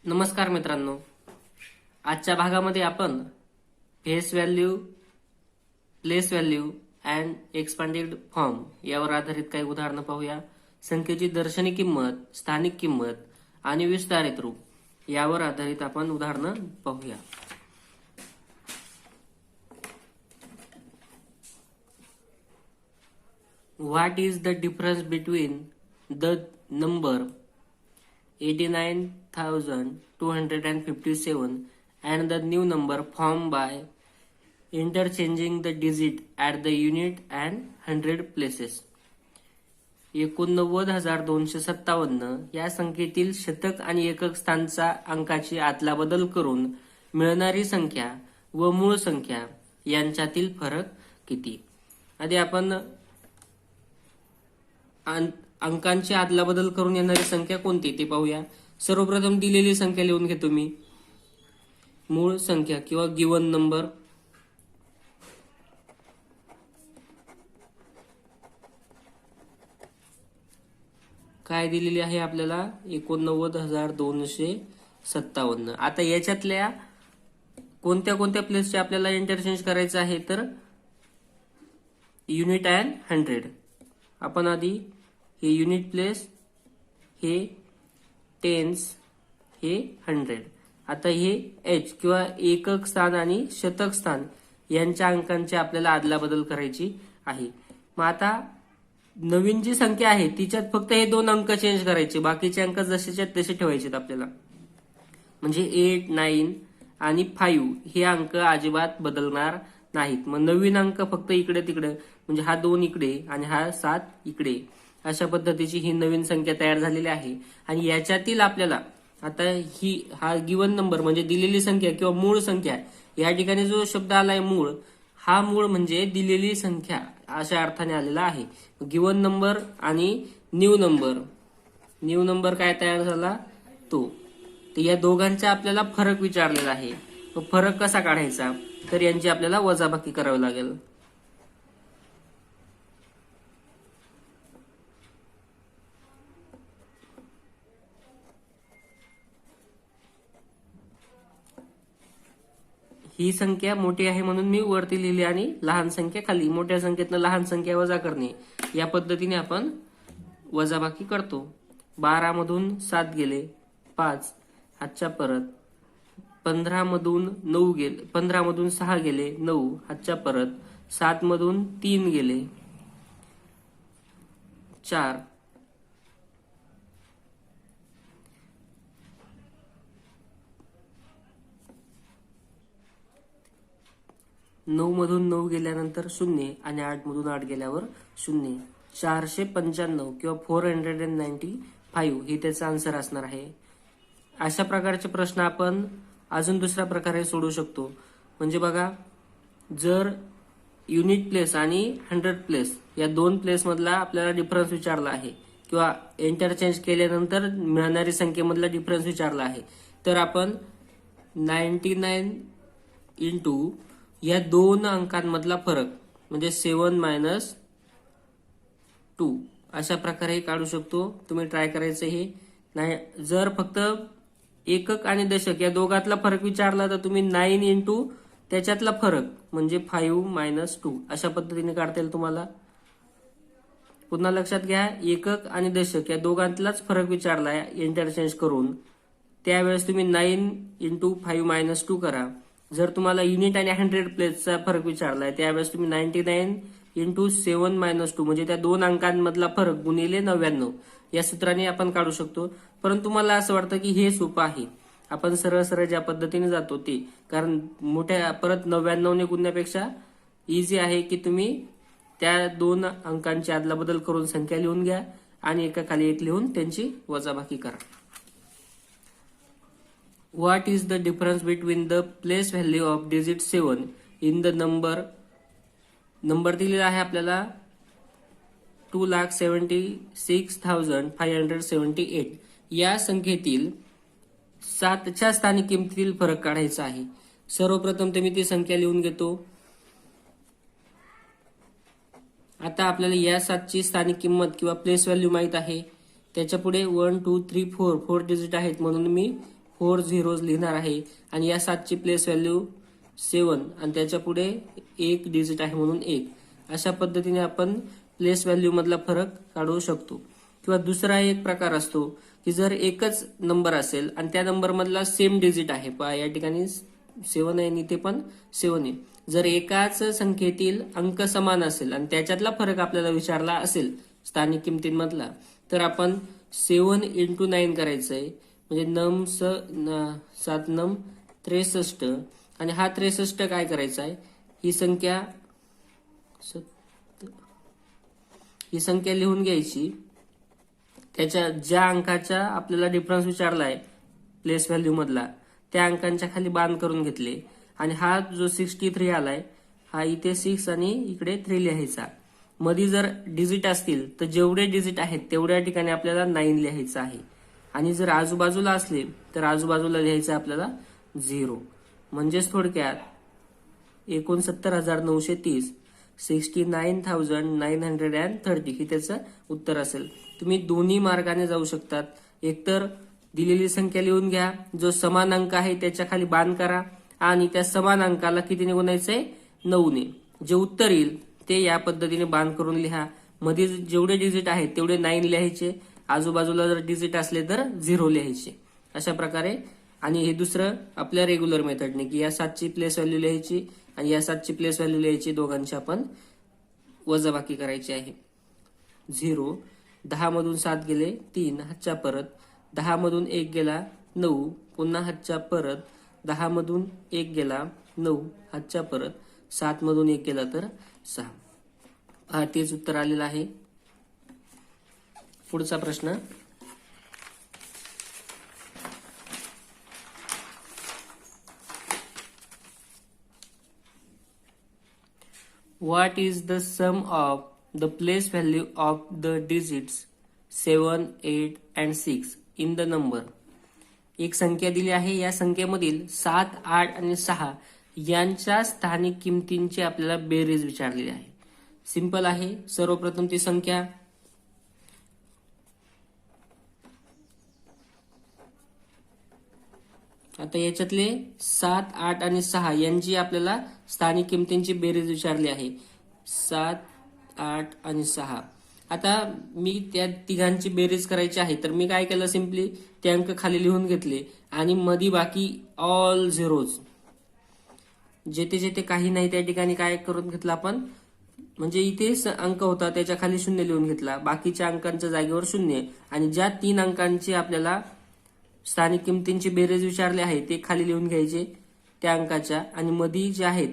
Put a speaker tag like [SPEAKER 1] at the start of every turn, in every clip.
[SPEAKER 1] नमस्कार मित्रांनो, आजच्या भागामध्ये आपण face value, place value and expanded form यावर आधारित काही उदाहरणं पाहूया. संख्येची दर्शनी किंमत, स्थानिक किंमत आणि विस्तारित रूप यावर आधारित आपण उदाहरणं पाहूया. What is the difference between the number 89,257 and the new number formed by interchanging the digit at the unit and 100 places? 89,257 या संख्येतील शतक आणि एकक स्थानचा अंकाची आदलाबदल करून मिळणारी संख्या व मूळ संख्या यांच्यातील फरक किती? आधी आपण अंकांची आदलाबदल करून येणारी संख्या कोणती ते पाहूया. सर्वप्रथम दिलेली संख्या लिहून घेतो मी. मूळ संख्या किंवा गिवन नंबर. काय दिलेली आहे आपल्याला? 89,257. आता याच्यातल्या कोणत्या कोणत्या प्लेसचे आपल्याला इंटरचेंज करायचं आहे तर युनिट अँड 100. आपण आधी हे युनिट प्लेस, हे टेन्स, हे 100. आता हे एच किंवा एकक स्थान आणि शतक स्थान यांच्या अंकांची आपल्याला आदलाबदल करायची आहे. मग आता नवीन जी संख्या आहे तिच्यात फक्त हे दोन अंक चेंज करायचे, बाकीचे अंक जसेच्या तसे ठेवायचे आपल्याला. म्हणजे 8, 9 आणि 5 हे अंक अजिबात बदलणार नाहीत. मग नवीन अंक फक्त इकडे तिकडे, म्हणजे हा 2 इकडे आणि हा 7 इकडे, अशा पद्धतीची ही नवीन संख्या तयार झालेली आहे. आणि याच्यातील आपल्याला आता हा गिवन नंबर म्हणजे दिलेली संख्या किंवा मूळ संख्या, या ठिकाणी जो शब्द आलाय मूळ, हा मूळ म्हणजे दिलेली संख्या अशा अर्थाने आलेला आहे. गिवन नंबर आणि न्यू नंबर काय तयार झाला तो. तर या दोघांचा आपल्याला फरक विचारलेला आहे. फरक कसा काढायचा तर यांची आपल्याला वजाबाकी करावी लागेल. ही संख्या मोठी आहे म्हणून मी वरती लिहिली आणि लहान संख्या खाली. मोठ्या संख्येतनं लहान संख्या वजा करणे या पद्धतीने आपण वजाबाकी करतो. 12 मधून 7 गेले 5, हातच्या परत. 15 मधून 9 गेले, 15 मधून 6 गेले 9, हातच्या परत. 7 मधून 3 गेले 4. 9 मधून 9 गेल्यानंतर 0 आणि 8 मधून 8 गेल्यावर 0. 495 किंवा 495 हे त्याचा आन्सर असणार आहे. अशा प्रकारचे प्रश्न आपण अजून दुसऱ्या प्रकारे सोडवू शकतो. म्हणजे बघा, जर युनिट प्लेस आणि 100 प्लेस या दोन प्लेस मधला आपल्याला डिफरन्स विचारला आहे किंवा इंटरचेंज केल्यानंतर मिळणारी संख्येमधला डिफरन्स विचारला आहे, तर आपण 99 इंटू या दोन अंकांमधला फरक म्हणजे 7 - 2 अशा प्रकारे काढू शकतो. तुम्ही ट्राय करायचं हे. नाही, जर फक्त एकक आणि दशक या दोघातला फरक विचारला तर तुम्ही 9 इंटू त्याच्यातला फरक म्हणजे 5 - 2 अशा पद्धतीने काढता येईल तुम्हाला. पुन्हा लक्षात घ्या, एकक आणि दशक या दोघांतलाच फरक विचारलाय इंटरचेंज करून, त्यावेळेस तुम्ही 9 इंटू 5 - 2 करा. जर तुम्हाला युनिट आणि 100 प्लेसचा फरक विचारलाय त्यावेळेस तुम्ही 99 इंटू 7 - 2 म्हणजे त्या दोन अंकांमधला फरक गुणिले 99 या सूत्राने आपण काढू शकतो. परंतु मला असं वाटतं की हे सोपं आहे. आपण सरळ सरळ ज्या पद्धतीने जातो ते, कारण मोठ्या परत 99 ने गुणण्यापेक्षा इझी आहे की तुम्ही त्या दोन अंकांची आदलाबदल करून संख्या लिहून घ्या आणि एका खाली एक लिहून त्यांची वजाबाकी करा. What is the difference between the place value of digit 7 in the number? Number दिलेला आहे आपल्याला 2,76,578. या संख्येतील 7च्या स्थानिक किमतीतील फरक काढायचा आहे. सर्वप्रथम मी ती संख्या लिहून घेतो. आता आपल्याला या 7ची स्थानिक किंमत किंवा प्लेस व्हॅल्यू माहित आहे. त्याच्या पुढे 1 2 3 4 4 डिजिट आहेत म्हणून मी 4 झिरोज लिहिणार आहे आणि या 7ची प्लेस व्हॅल्यू 7 आणि त्याच्या पुढे एक डिजिट आहे म्हणून 1. अशा पद्धतीने आपण प्लेस व्हॅल्यू मधला फरक काढू शकतो. किंवा दुसरा एक प्रकार असतो की जर एकच नंबर असेल आणि त्या नंबर मधला सेम डिजिट आहे, पहा या ठिकाणी 7 आहे आणि इथे पण 7 आहे. जर एकाच संख्येतील अंक समान असेल आणि त्याच्यातला फरक आपल्याला विचारला असेल स्थानिक किमतींमधला, तर आपण 7 into 9 करायचंय. म्हणजे 7 नम 63 आणि हा 63 काय करायचा आहे, ही संख्या लिहून घ्यायची. त्याच्या ज्या अंकाचा आपल्याला डिफरन्स विचारला आहे प्लेस व्हॅल्यू मधला त्या अंकांच्या खाली बाण करून घेतले आणि हा जो 63 आलाय हा इथे 6 आणि इकडे 3 लिहायचा. मध्ये जर डिजिट असतील तर जेवढे डिजिट आहेत तेवढ्या ठिकाणी आपल्याला 9 लिहायचं आहे आणि जर आजूबाजूला असले तर आजूबाजूला लिहायचं आपल्याला 0. म्हणजेच थोडक्यात 69,930 69,930 ही त्याचं उत्तर असेल. तुम्ही दोन्ही मार्गाने जाऊ शकतात. एकतर दिलेली संख्या लिहून घ्या, जो समान अंक आहे त्याच्या खाली बाण करा आणि त्या समान अंकाला कितीने गुणायचंय, 9ने. जे उत्तर येईल ते या पद्धतीने बाण करून लिहा. मध्ये जेवढे डिजिट आहेत तेवढे 9 लिहायचे, आजूबाजूला जर डिजिट असले तर 0 लिहायचे. अशा प्रकारे. आणि हे दुसरं आपल्या रेग्युलर मेथडने की या 7ची प्लेस व्हॅल्यू लिहायची आणि या 7ची प्लेस व्हॅल्यू लिहायची, दोघांची आपण वजाबाकी करायची आहे. 0 10 मधून 7 गेले 3, हातच्या परत 10 मधून 1 गेला 9, पुन्हा हातच्या परत 10 मधून 1 गेला 9, हातच्या परत 7 मधून 1 गेला तर 6. हा तेच उत्तर आलेलं आहे. पुढचा प्रश्न. What is the sum of the place value of the digits 7, 8 and 6 in the number? एक संख्या दिली आहे, या संख्येमधील 7, 8 आणि 6 यांच्या स्थानिक किमतींची आपल्याला बेरीज विचारलेली आहे. सिंपल आहे. सर्वप्रथम ती संख्या आता याच्यातले 7, 8 आणि 6 यांची आपल्याला स्थानिक किमतींची बेरीज विचारली आहे. 7, 8 आणि 6. आता मी त्या तिघांची बेरीज करायची आहे तर मी काय केलं, सिंपली ते अंक खाली लिहून घेतले आणि मध्ये बाकी ऑल झिरोज, जेथे जेथे काही नाही त्या ठिकाणी काय करून घेतलं आपण, म्हणजे इथे अंक होता त्याच्या खाली 0 लिहून घेतला, बाकीच्या अंकांच्या जागेवर 0 आणि ज्या 3 अंकांची आपल्याला स्थानिक किमतींची बेरीज विचारली आहे ते खाली लिहून घ्यायचे त्या अंकाच्या आणि मध्ये जे आहेत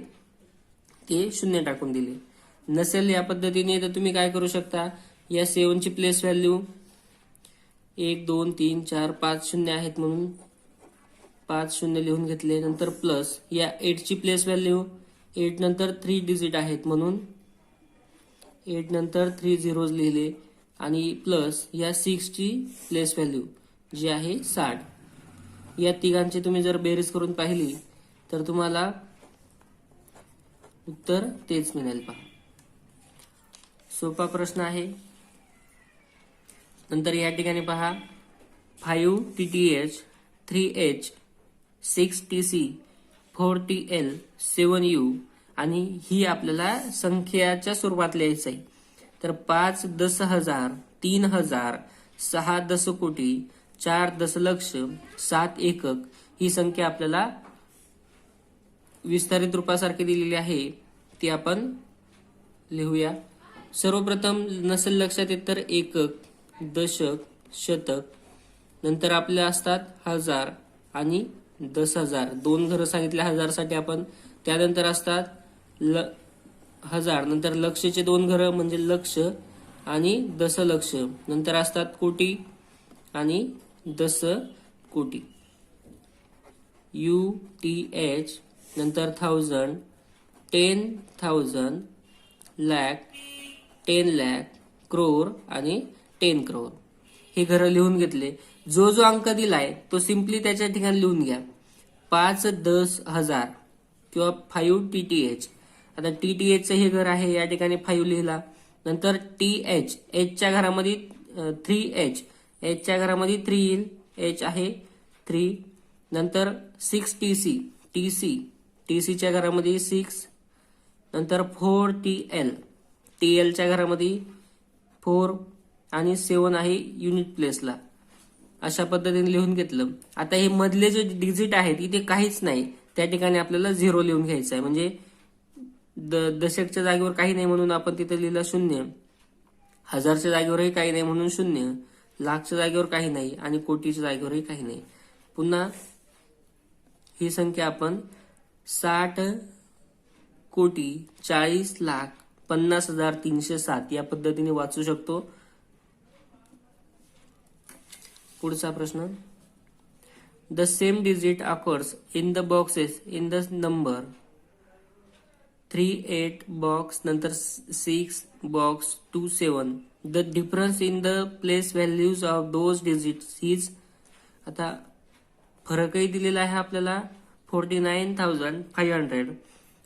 [SPEAKER 1] ते 0 टाकून दिले. नसेल या पद्धतीने तर तुम्ही काय करू शकता, या 7ची प्लेस व्हॅल्यू 1 2 3 4 5 0 आहेत म्हणून 5 0 लिहून घेतले. नंतर प्लस या 8ची प्लेस व्हॅल्यू 8 नंतर 3 डिजिट आहेत म्हणून 8 नंतर 3 झिरोज लिहिले आणि प्लस या 6ची प्लेस व्हॅल्यू जी आहे 60. या तिघांची तुम्ही जर बेरीज करून पाहिली तर तुम्हाला उत्तर तेच मिळेल. पहा, सोपा प्रश्न आहे. नंतर या ठिकाणी पहा 5 TTH 3H 6 TC 4 TL 7 U आणि ही आपल्याला संख्याच्या स्वरूपात लिहायचं आहे. तर 5 10,000 3,000 6 दशकोटी 4 दशलक्ष 7 एकक ही संख्या आपल्याला विस्तारित रूपासारखी दिलेली आहे, ती आपण लिहूया. सर्वप्रथम नसेल लक्षात येत तर एकक, दशक, शतक, नंतर आपल्या असतात हजार आणि 10,000. 2 घरं सांगितले हजारसाठी आपण. त्यानंतर असतात हजार, नंतर लक्षचे 2 घरं म्हणजे लक्ष आणि दशलक्ष, नंतर असतात कोटी आणि दशकोटी. UTH, नंतर 1000, 10,000, लाख, 10 लाख, क्रोर आणि 10 क्रोर हे घरं लिहून घेतले. जो जो अंक दिलाय तो सिंपली त्याच्या ठिकाणी लिहून घ्या. 5 10,000 किंवा 5 TTH. आता TTH हे घर आहे, या ठिकाणी 5 लिहिला. नंतर TH, H च्या घरामध्ये 3H, H च्या घरामध्ये 3 येईल, H आहे 3. नंतर 6TC, टीसीच्या घरामध्ये 6, नंतर 4TL, टीएलच्या घरामध्ये 4 आणि 7 आहे युनिट प्लेसला. अशा पद्धतीने लिहून घेतलं. आता हे मधले जे डिजिट आहेत इथे काहीच नाही, त्या ठिकाणी आपल्याला 0 लिहून घ्यायचं आहे. म्हणजे दशकच्या जागेवर काही नाही म्हणून आपण तिथे लिहिलं 0, हजारच्या जागेवरही काही नाही म्हणून 0, लाखच्या जागेवर काही नाही आणि कोटीच्या जागेवरही काही नाही. पुन्हा ही संख्या आपण 60,40,50,307 या पद्धतीने वाचू शकतो. पुढचा प्रश्न, the same digit occurs in the boxes in the number 3, 8 box, नंतर 6 box 2, 7. The difference in the place values of those digits is. आता फरकही दिलेला आहे आपल्याला 49,500.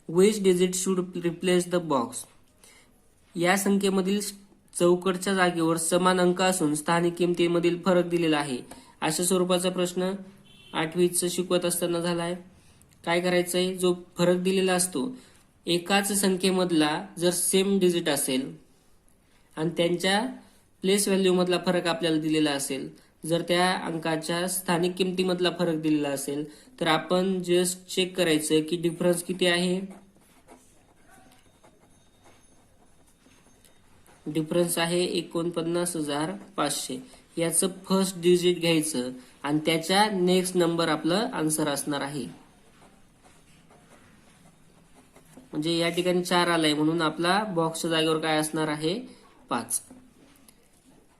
[SPEAKER 1] Which digit should replace the box. या संख्येमधील चौकटच्या जागेवर समान अंक असून स्थानिक किमतीमधील फरक दिलेला आहे. अशा स्वरूपाचा प्रश्न 8वीचं शिकवत असताना झालाय. काय करायचंय, जो फरक दिलेला असतो एकाच संख्येमधला जर सेम डिजिट असेल आणि त्यांच्या प्लेस व्हॅल्यू मधला फरक आपल्याला दिलेला असेल, जर त्या अंकाच्या स्थानिक किमतीमधला फरक दिलेला असेल तर आपण जस्ट चेक करायचं की डिफरन्स किती आहे. डिफरन्स आहे 49,500. याचं फर्स्ट डिजिट घ्यायचं आणि त्याच्या नेक्स्ट नंबर आपलं आन्सर असणार आहे. म्हणजे या ठिकाणी 4 आलाय म्हणून आपला बॉक्सच्या जागेवर काय असणार आहे 5.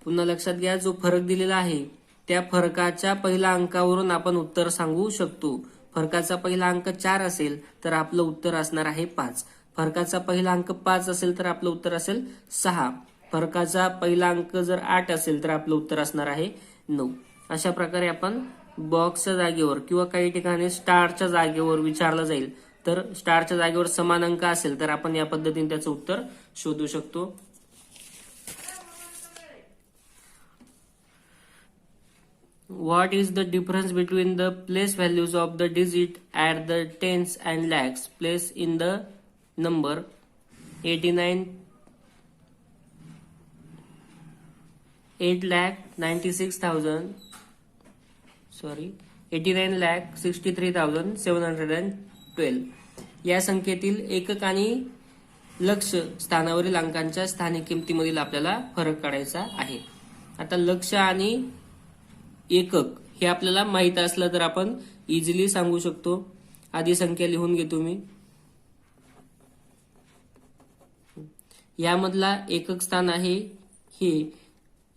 [SPEAKER 1] पुन्हा लक्षात घ्या, जो फरक दिलेला आहे त्या फरकाच्या पहिल्या अंकावरून आपण उत्तर सांगू शकतो. फरकाचा पहिला अंक 4 असेल तर आपलं उत्तर असणार आहे 5. फरकाचा पहिला अंक 5 असेल तर आपलं उत्तर असेल 6. फरकाचा पहिला अंक जर 8 असेल तर आपलं उत्तर असणार आहे 9. अशा प्रकारे आपण बॉक्सच्या जागेवर किंवा काही ठिकाणी स्टारच्या जागेवर विचारलं जाईल तर स्टारच्या जागेवर समान अंक असेल तर आपण या पद्धतीने त्याचं उत्तर शोधू शकतो. What is the difference between the place values of the digit at the tens and lakhs place in the number 89,63,712. या संख्येतील एकक आणि लक्ष स्थानावरील अंकांच्या स्थानिक किमतीमधील आपल्याला फरक काढायचा आहे. आता लक्ष आणि एकक हे आपल्याला माहित असलं तर आपण इझिली सांगू शकतो. आधी संख्या लिहून घेतो मी. यामधला एकक स्थान आहे हे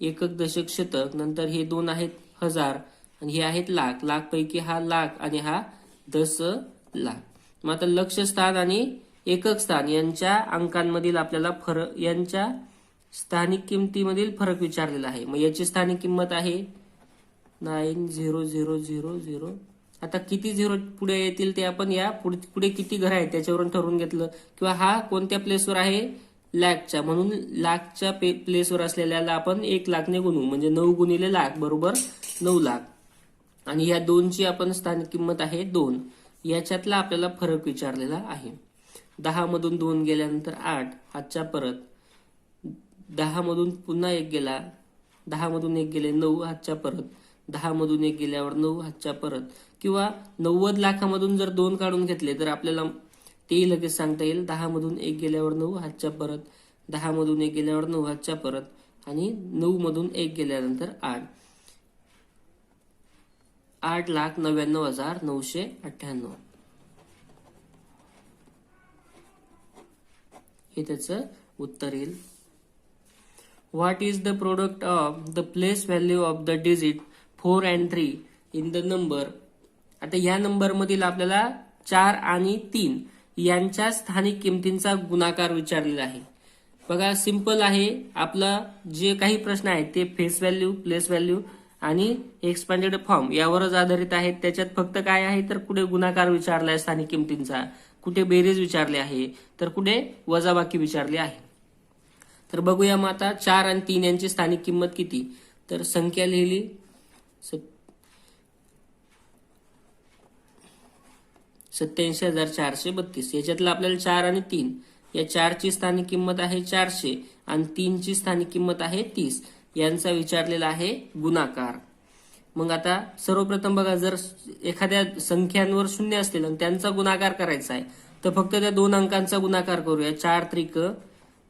[SPEAKER 1] एकक, दशक, शतक. नंतर हे 2 आहेत हजार आणि हे आहेत लाख. लाख पैकी हा लाख आणि हा 10 लाख. मग आता लक्ष स्थान आणि एकक स्थान यांच्या अंकांमधील आपल्याला फरक, यांच्या स्थानिक किमतीमधील फरक विचारलेला आहे. मग याची स्थानिक किंमत आहे 9,0,0,0,0. आता किती झिरो पुढे येतील ते आपण या पुढे किती घर आहेत त्याच्यावरून ठरवून घेतलं. किंवा हा कोणत्या प्लेसवर आहे लाखच्या, म्हणून लाखच्या प्लेसवर असलेल्याला आपण 1 लाखने गुणू. म्हणजे 9 गुणिले लाख बरोबर 9 लाख. आणि या 2ची आपण स्थानिक किंमत आहे 2. याच्यातला आपल्याला फरक विचारलेला आहे. 10 मधून 2 गेल्यानंतर 8 हातच्या परत. 10 मधून पुन्हा 1 गेला, 10 मधून 1 गेले 9 हातच्या परत. 10 मधून 1 गेल्यावर 9 हातच्या परत. किंवा 90 लाखामधून जर 2 काढून घेतले तर आपल्याला तेही लगेच सांगता येईल. 10 मधून 1 गेल्यावर 9 हातच्या परत. 10 मधून 1 गेल्यावर 9 हातच्या परत. आणि 9 मधून 1 गेल्यानंतर 8. 8,99,998. हे त्याचं उत्तर येईल. What is the product of the place value of the digit 4 and 3 in the number. आता या नंबर मधील आपल्याला 4 आणि 3 यांच्या स्थानिक किमतींचा गुणाकार विचारलेला आहे. बघा सिंपल आहे. आपला जे काही प्रश्न आहेत ते फेस व्हॅल्यू, प्लेस व्हॅल्यू आणि एक्सपांडेड फॉर्म यावरच आधारित आहेत. त्याच्यात फक्त काय आहे तर कुठे गुणाकार विचारलाय स्थानिक किमतींचा, कुठे बेरीज विचारली आहे, तर कुठे वजाबाकी विचारली आहे. तर बघूया मग आता 4 आणि 3 यांची स्थानिक किंमत किती. तर संख्या लिहिली 87,432. याच्यातलं आपल्याला 4 आणि 3, या 4ची स्थानिक किंमत आहे 400 आणि 3ची स्थानिक किंमत आहे 30. यांचा विचारलेला आहे गुणाकार. मग आता सर्वप्रथम बघा, जर एखाद्या संख्यांवर शून्य असतील आणि त्यांचा गुणाकार करायचा आहे तर फक्त त्या दोन अंकांचा गुणाकार करूया. 4 त्रिक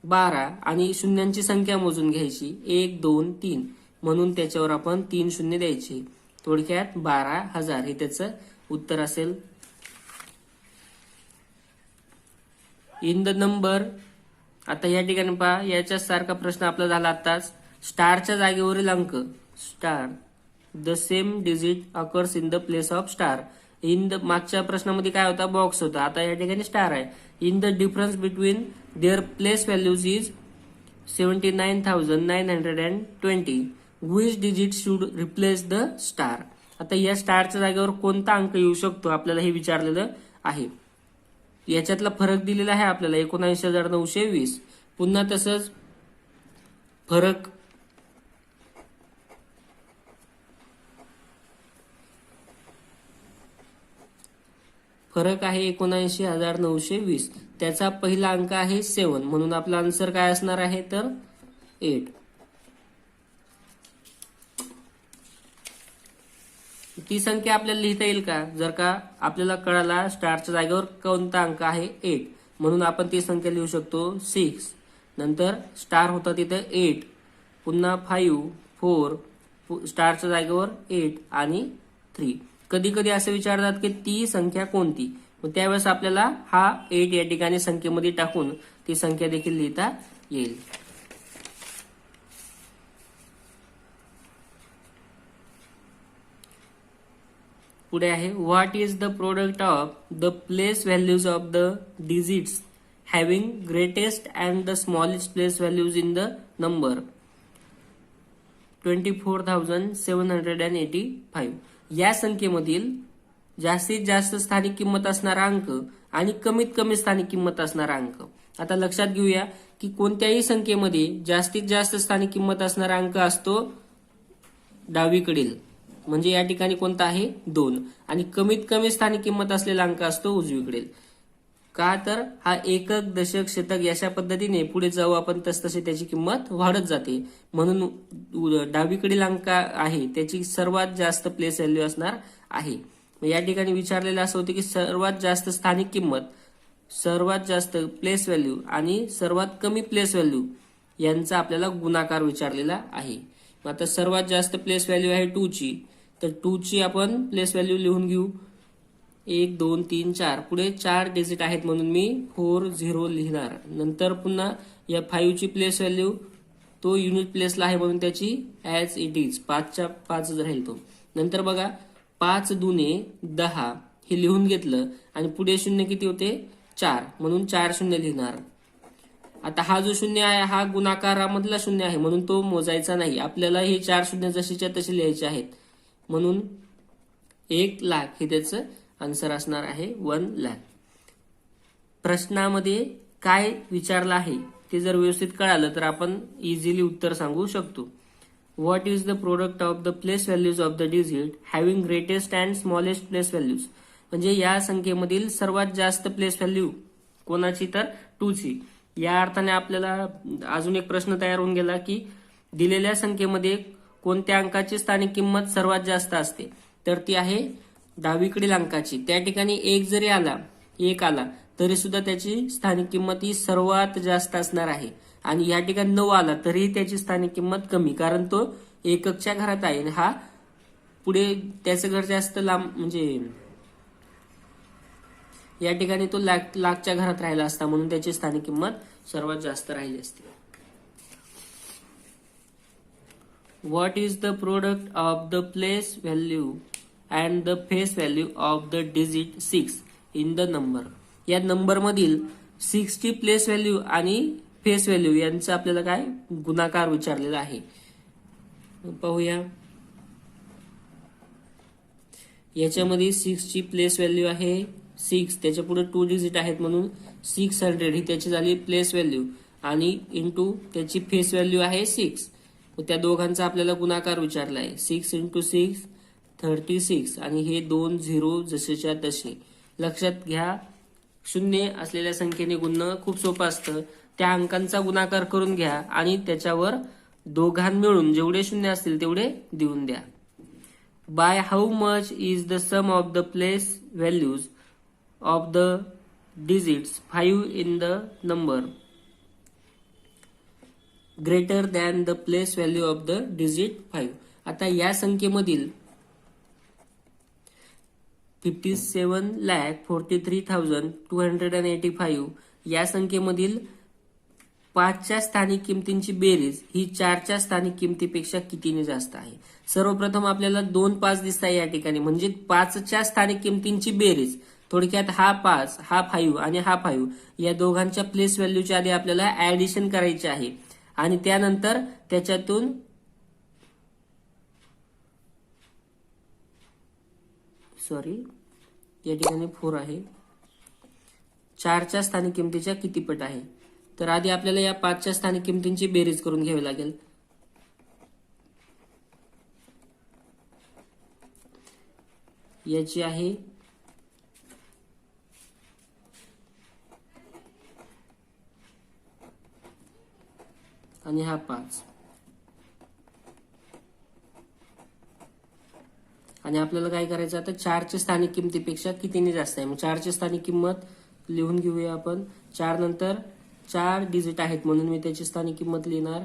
[SPEAKER 1] 12 आणि शून्यांची संख्या मोजून घ्यायची 1 2 3, म्हणून त्याच्यावर आपण 3 शून्य द्यायचे. थोडक्यात 12,000 हे त्याचं उत्तर असेल. इन द नंबर, आता या ठिकाणी पहा, याच्या सारखा प्रश्न आपला झाला आताच. स्टारच्या जागेवरील अंक, star the same digit occurs in the place of star. In the मागच्या प्रश्नामध्ये काय होता, बॉक्स होता, आता या ठिकाणी स्टार आहे. In the difference between their place values is 79,920. Which digit should replace the star. आता या स्टारच्या जागेवर कोणता अंक येऊ शकतो आपल्याला हे विचारलेलं आहे. याच्यातला फरक दिलेला आहे आपल्याला 79,920. पुन्हा तसंच फरक आहे 79,920. त्याचा पहिला अंक आहे 7, म्हणून आपला आन्सर काय असणार आहे तर 8. ती संख्या आपल्याला लिहिता येईल का, जर का आपल्याला कळाला स्टारच्या जागेवर कोणता अंक आहे 8, म्हणून आपण ती संख्या लिहू शकतो 6. नंतर स्टार होता तिथे 8, पुन्हा 5 4, स्टारच्या जागेवर 8 आणि 3. कधी कधी असं विचारतात की ती संख्या कोणती, मग त्यावेळेस आपल्याला हा 8 या ठिकाणी संख्येमध्ये टाकून ती संख्या देखील लिहिता येईल. पुढे आहे, what is the product of the place values of the digits having greatest and the smallest place values in the number 24,785. या संख्येमधील जास्तीत जास्त स्थानिक किंमत असणारा अंक आणि कमीत कमी स्थानिक किंमत असणारा अंक. आता लक्षात घेऊया की कोणत्याही संख्येमध्ये जास्तीत जास्त स्थानिक किंमत असणारा अंक असतो डावीकडील, म्हणजे या ठिकाणी कोणता आहे 2, आणि कमीत कमी स्थानिक किंमत असलेला अंक असतो उजवीकडील. का तर हा एकक दशक शतक अशा पद्धतीने पुढे जाऊ आपण तसतशी त्याची किंमत वाढत जाते, म्हणून डावीकडील अंक आहे त्याची सर्वात जास्त प्लेस व्हॅल्यू असणार आहे. या ठिकाणी विचारलेलं असं होतं की सर्वात जास्त स्थानिक किंमत, सर्वात जास्त प्लेस व्हॅल्यू आणि सर्वात कमी प्लेस व्हॅल्यू यांचा आपल्याला गुणाकार विचारलेला आहे. आता सर्वात जास्त प्लेस व्हॅल्यू आहे 2 ची, तर 2 ची आपण प्लेस व्हॅल्यू लिहून घेऊ 1 2 3 4. पुढे 4 डिजिट आहेत म्हणून मी 40 लिहिणार. नंतर पुन्हा या 5 ची प्लेस व्हॅल्यू, तो युनिट प्लेसला आहे म्हणून त्याची ऍज इट इज 5च्या 5 राहील तो. नंतर बघा 5 दुने 10 हे लिहून घेतलं आणि पुढे शून्य किती होते 4, म्हणून 4 शून्य लिहिणार. आता हा जो शून्य आहे हा गुणाकारामधला शून्य आहे म्हणून तो मोजायचा नाही, आपल्याला हे 4 शून्य जशीच्या तशी लिहायचे आहेत, म्हणून 1,00,000 हे त्याचं आन्सर असणार आहे 1,00,000. प्रश्नामध्ये काय विचारलं आहे ते जर व्यवस्थित कळालं तर आपण इझिली उत्तर सांगू शकतो. What is the product of the place values of the digit having greatest and smallest place values. म्हणजे या संख्येमधील सर्वात जास्त प्लेस व्हॅल्यू कोणाची तर 2 ची. या अर्थाने आपल्याला अजून एक प्रश्न तयार होऊन गेला की दिलेल्या संख्येमध्ये कोणत्या अंकाची स्थानिक किंमत सर्वात जास्त असते, तर ती आहे डावीकडील अंकाची. त्या ठिकाणी 1 जरी आला, 1 आला तरी सुद्धा त्याची स्थानिक किंमत ही सर्वात जास्त असणार आहे. आणि या ठिकाणी 9 आला तरीही त्याची स्थानिक किंमत कमी, कारण तो एककच्या घरात आहे. हा पुढे त्याचं घर जास्त लांब, म्हणजे या ठिकाणी तो लाखच्या घरात राहिला असता म्हणून त्याची स्थानिक किंमत सर्वात जास्त राहिली असते. What is the product of the place value and the face value of the digit 6 in the number. या नंबर मधील 6 ची प्लेस व्हॅल्यू आणि फेस व्हॅल्यू यांचा आपल्याला काय गुणाकार विचारलेला आहे. पाहूया, याच्यामध्ये 6 ची प्लेस व्हॅल्यू आहे 6, त्याच्या पुढे 2 डिजिट आहेत म्हणून 600 ही त्याची झाली प्लेस व्हॅल्यू आणि इंटू त्याची फेस व्हॅल्यू आहे 6. त्या दोघांचा आपल्याला गुणाकार विचारला आहे. 6 × 6 36 आणि हे 2 0 जसेच्या तसे. लक्षात घ्या, शून्य असलेल्या संख्येने गुणणं खूप सोपं असतं. त्या अंकांचा गुणाकार करून घ्या आणि त्याच्यावर दोघां मिळून जेवढे शून्य असतील तेवढे देऊन द्या. By how much is the sum of the place values of the digits 5 in the number greater than the place value of the digit 5. आता या संख्येमधील 57,43,285 या संख्येमधील 5च्या स्थानिक किमतींची बेरीज ही 4च्या स्थानिक किमतीपेक्षा कितीने जास्त आहे. सर्वप्रथम आपल्याला 2 5 दिसत आहे या ठिकाणी, म्हणजे 5च्या स्थानिक किमतींची बेरीज. थोडक्यात हा 5, हा 5 आणि हा 5 या दोघांच्या प्लेस व्हॅल्यूच्या आधी आपल्याला ऍडिशन करायचे आहे आणि त्यानंतर त्याच्यातून या ठिकाणी 4 आहे, 4च्या स्थानिक किमतीच्या किती पट आहे. तर आधी आपल्याला या 5च्या स्थानिक किमतींची बेरीज करून घ्यावी लागेल. याची आहे आणि हा 5 आणि आपल्याला काय करायचं आता 4च्या स्थानिक किमतीपेक्षा कितीने जास्त आहे. मग 4ची स्थानिक किंमत लिहून घेऊया आपण. 4 नंतर 4 डिजिट आहेत म्हणून मी त्याची स्थानिक किंमत लिहिणार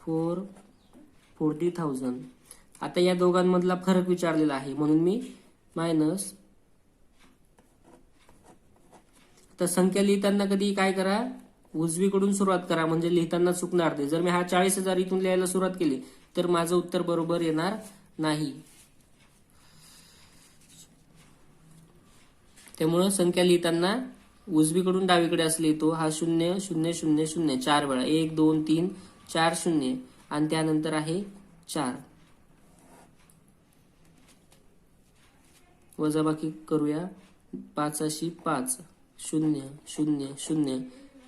[SPEAKER 1] 40,000. आता या दोघांमधला फरक विचारलेला आहे म्हणून मी मायनस. तर संख्या लिहिताना कधी काय करा, उजवीकडून सुरुवात करा म्हणजे लिहिताना चुकणार नाही. जर मी हा 40,000 इथून लिहायला सुरुवात केली तर माझं उत्तर बरोबर येणार नाही. त्यामुळं संख्या लिहिताना उजवीकडून डावीकडे असं लिहितो. हा 0 0 0 0 4 वेळा, 1 2 3 4 0 आणि त्यानंतर आहे 4. वजाबाकी करूया. 5 5 0 0 0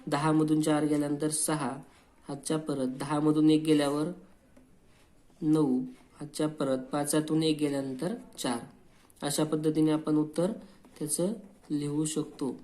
[SPEAKER 1] 10 मधून 4 गेल्यानंतर 6, हातच्या परत 10 मधून 1 गेल्यावर 9, हातच्या परत 5तून 1 गेल्यानंतर 4. अशा पद्धतीने आपण उत्तर त्याचं लिहू शकतो.